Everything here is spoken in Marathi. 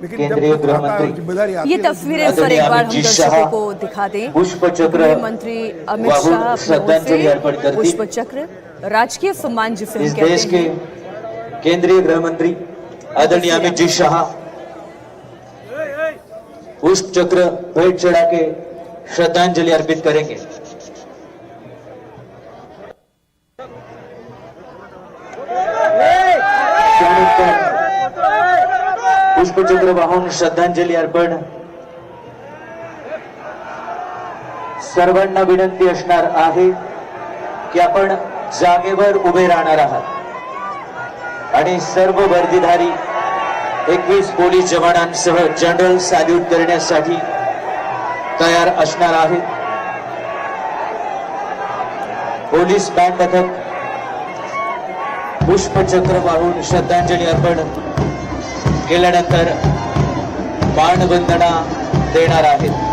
केंद्रीय गृह मंत्री ये तस्वीरें फिर एक बार हम दर्शकों को दिखा दें। पुष्प चक्र गृह मंत्री अमित शाह अपनी ओर से पुष्प चक्र राजकीय सम्मान जिसे हम इस कहते देश के हैं, केंद्रीय गृह मंत्री आदरणीय अमित जी शाह पुष्प चक्र भेंट चढ़ा के श्रद्धांजलि अर्पित करेंगे। पुष्प चक्र वाहून श्रद्धांजली अर्पण सर्वांना विनंती असणार आहे की आपण जागेवर उभे राहणार आहात आणि सर्व वर्दीधारी 21 पोलीस जवानांसह जनरल सॅल्यूट करण्यासाठी तयार असणार आहेत। पोलीस बँड पथक पुष्पचक्र वाहून श्रद्धांजली अर्पण केल्यानंतर मानवंदना देणार आहेत।